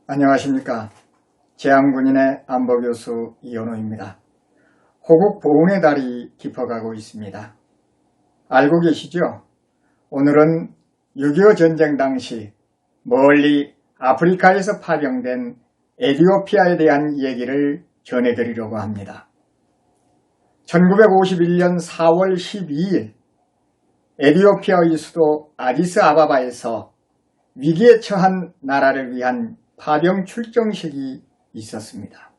안녕하십니까. 제한군인의 안보교수 이현호입니다. 호국 보훈의 달이 깊어가고 있습니다. 알고 계시죠? 오늘은 6.25 전쟁 당시 멀리 아프리카에서 파병된 에티오피아에 대한 얘기를 전해드리려고 합니다. 1951년 4월 12일 에티오피아의 수도 아디스아바바에서 위기에 처한 나라를 위한 파병 출정식이 있었습니다.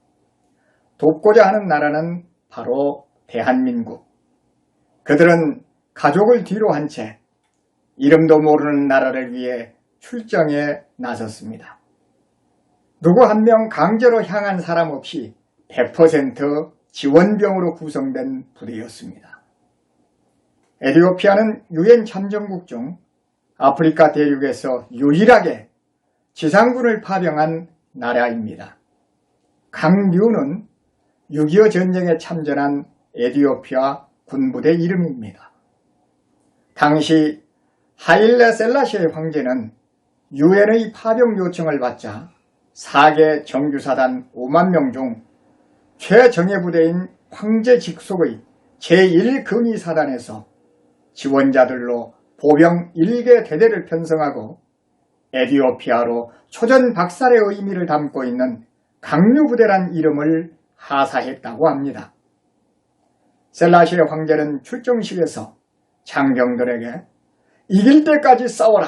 돕고자 하는 나라는 바로 대한민국. 그들은 가족을 뒤로 한 채 이름도 모르는 나라를 위해 출정에 나섰습니다. 누구 한 명 강제로 향한 사람 없이 100% 지원병으로 구성된 부대였습니다. 에티오피아는 유엔 참전국 중 아프리카 대륙에서 유일하게 지상군을 파병한 나라입니다. 강류는 6.25 전쟁에 참전한 에티오피아 군부대 이름입니다. 당시 하일레 셀라시의 황제는 유엔의 파병 요청을 받자 4개 정규사단 5만 명 중 최정예 부대인 황제 직속의 제1근위사단에서 지원자들로 보병 1개 대대를 편성하고 에티오피아로 초전 박살의 의미를 담고 있는 강류부대란 이름을 하사했다고 합니다. 셀라시의 황제는 출정식에서 장병들에게 이길 때까지 싸워라,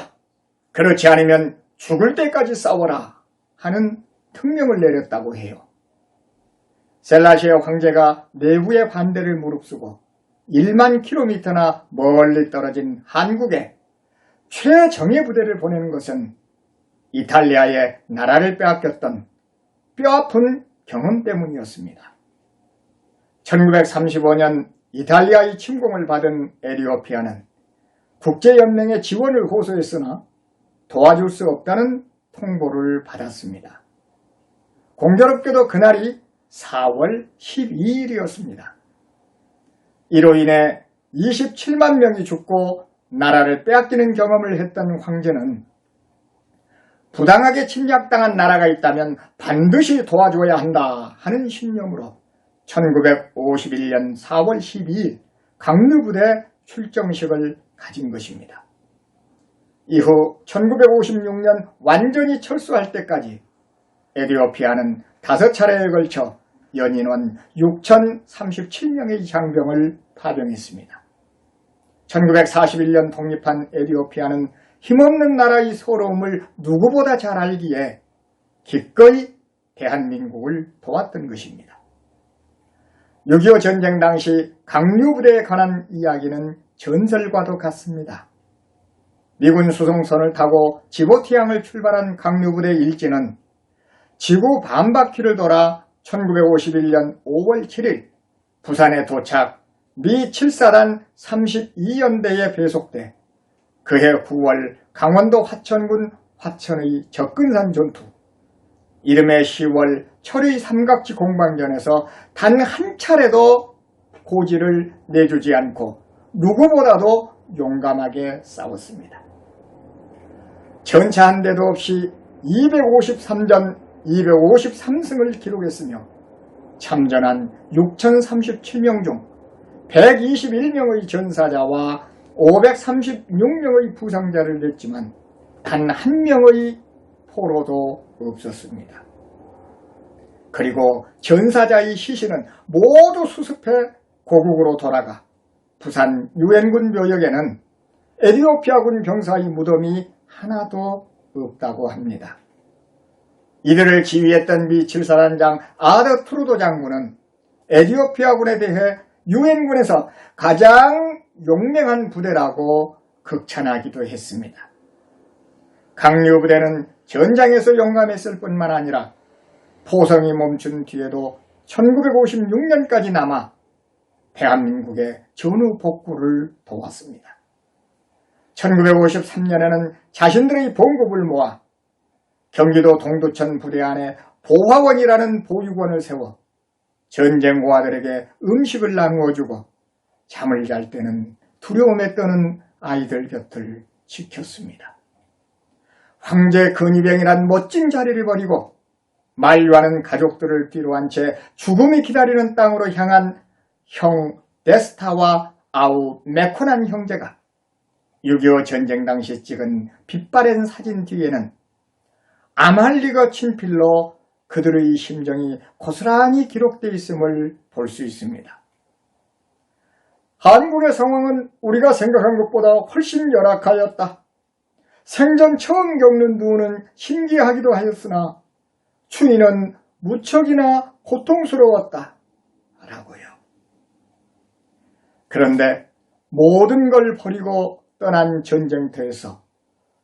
그렇지 않으면 죽을 때까지 싸워라 하는 특명을 내렸다고 해요. 셀라시의 황제가 내부의 반대를 무릅쓰고 1만 킬로미터나 멀리 떨어진 한국에 최정예 부대를 보내는 것은 이탈리아의 나라를 빼앗겼던 뼈아픈 경험 때문이었습니다. 1935년 이탈리아의 침공을 받은 에티오피아는 국제연맹의 지원을 호소했으나 도와줄 수 없다는 통보를 받았습니다. 공교롭게도 그날이 4월 12일이었습니다. 이로 인해 27만 명이 죽고 나라를 빼앗기는 경험을 했던 황제는 부당하게 침략당한 나라가 있다면 반드시 도와줘야 한다 하는 신념으로 1951년 4월 12일 강류부대 출정식을 가진 것입니다. 이후 1956년 완전히 철수할 때까지 에티오피아는 5차례에 걸쳐 연인원 6,037명의 장병을 파병했습니다. 1941년 독립한 에티오피아는 힘없는 나라의 서러움을 누구보다 잘 알기에 기꺼이 대한민국을 도왔던 것입니다. 6.25 전쟁 당시 강류부대에 관한 이야기는 전설과도 같습니다. 미군 수송선을 타고 지부티항을 출발한 강류부대 일진은 지구 반바퀴를 돌아 1951년 5월 7일 부산에 도착 미 7사단 32연대에 배속돼 그해 9월 강원도 화천군 화천의 접근산 전투, 이듬해 10월 철의 삼각지 공방전에서 단 한 차례도 고지를 내주지 않고 누구보다도 용감하게 싸웠습니다. 전차 한 대도 없이 253전 253승을 기록했으며 참전한 6,037명 중 121명의 전사자와 536명의 부상자를 냈지만 단 한 명의 포로도 없었습니다. 그리고 전사자의 시신은 모두 수습해 고국으로 돌아가 부산 유엔군 묘역에는 에티오피아군 병사의 무덤이 하나도 없다고 합니다. 이들을 지휘했던 미 7사단장 아더 트루도 장군은 에티오피아군에 대해 유엔군에서 가장 용맹한 부대라고 극찬하기도 했습니다. 강류부대는 전장에서 용감했을 뿐만 아니라 포성이 멈춘 뒤에도 1956년까지 남아 대한민국의 전후 복구를 도왔습니다. 1953년에는 자신들의 봉급을 모아 경기도 동두천 부대 안에 보화원이라는 보육원을 세워 전쟁고아들에게 음식을 나누어주고 잠을 잘 때는 두려움에 떠는 아이들 곁을 지켰습니다. 황제 근위병이란 멋진 자리를 버리고 만류하는 가족들을 뒤로한 채 죽음이 기다리는 땅으로 향한 형 데스타와 아우 메코난 형제가 6.25 전쟁 당시 찍은 빛바랜 사진 뒤에는 아말리거 친필로 그들의 심정이 고스란히 기록되어 있음을 볼 수 있습니다. 한국의 상황은 우리가 생각한 것보다 훨씬 열악하였다. 생전 처음 겪는 누우는 신기하기도 하였으나 추위는 무척이나 고통스러웠다. 라고요. 그런데 모든 걸 버리고 떠난 전쟁터에서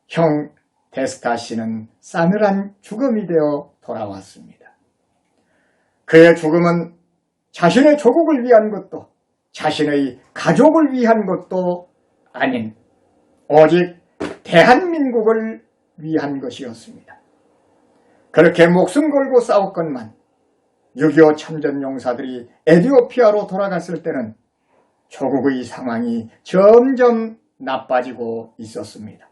형 데스타 씨는 싸늘한 죽음이 되어 돌아왔습니다. 그의 죽음은 자신의 조국을 위한 것도 자신의 가족을 위한 것도 아닌 오직 대한민국을 위한 것이었습니다. 그렇게 목숨 걸고 싸웠건만 6.25 참전용사들이 에티오피아로 돌아갔을 때는 조국의 상황이 점점 나빠지고 있었습니다.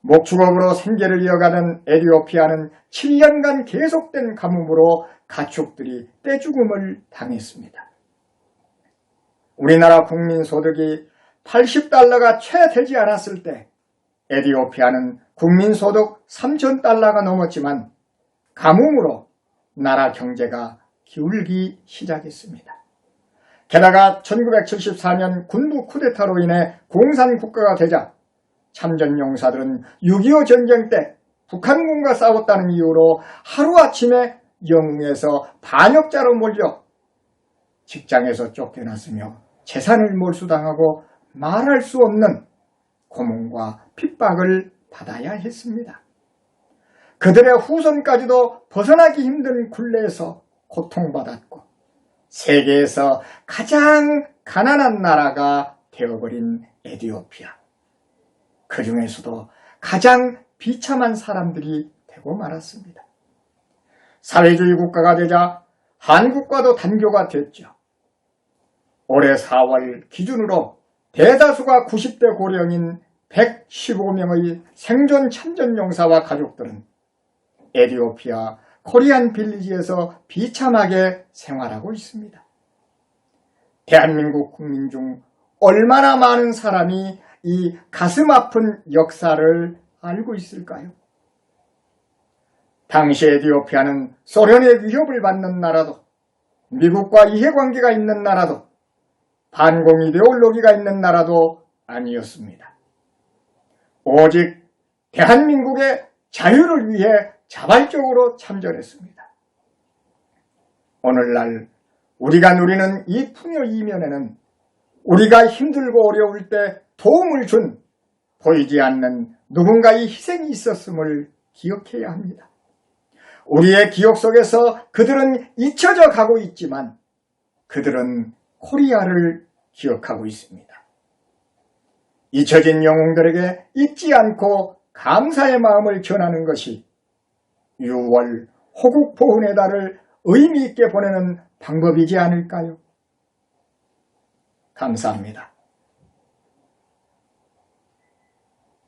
목축업으로 생계를 이어가던 에티오피아는 7년간 계속된 가뭄으로 가축들이 떼죽음을 당했습니다. 우리나라 국민소득이 80달러가 채 되지 않았을 때 에티오피아는 국민소득 3,000달러가 넘었지만 가뭄으로 나라 경제가 기울기 시작했습니다. 게다가 1974년 군부 쿠데타로 인해 공산국가가 되자 참전용사들은 6.25 전쟁 때 북한군과 싸웠다는 이유로 하루아침에 영웅에서 반역자로 몰려 직장에서 쫓겨났으며 재산을 몰수당하고 말할 수 없는 고문과 핍박을 받아야 했습니다. 그들의 후손까지도 벗어나기 힘든 굴레에서 고통받았고 세계에서 가장 가난한 나라가 되어버린 에티오피아. 그 중에서도 가장 비참한 사람들이 되고 말았습니다. 사회주의 국가가 되자 한국과도 단교가 됐죠. 올해 4월 기준으로 대다수가 90대 고령인 115명의 생존 참전용사와 가족들은 에티오피아 코리안 빌리지에서 비참하게 생활하고 있습니다. 대한민국 국민 중 얼마나 많은 사람이 이 가슴 아픈 역사를 알고 있을까요? 당시 에티오피아는 소련의 위협을 받는 나라도 미국과 이해관계가 있는 나라도 반공 이데올로기가 있는 나라도 아니었습니다. 오직 대한민국의 자유를 위해 자발적으로 참전했습니다. 오늘날 우리가 누리는 이 풍요 이면에는 우리가 힘들고 어려울 때 도움을 준 보이지 않는 누군가의 희생이 있었음을 기억해야 합니다. 우리의 기억 속에서 그들은 잊혀져 가고 있지만 그들은 코리아를 기억하고 있습니다. 잊혀진 영웅들에게 잊지 않고 감사의 마음을 전하는 것이 6월 호국보훈의 달을 의미 있게 보내는 방법이지 않을까요? 감사합니다.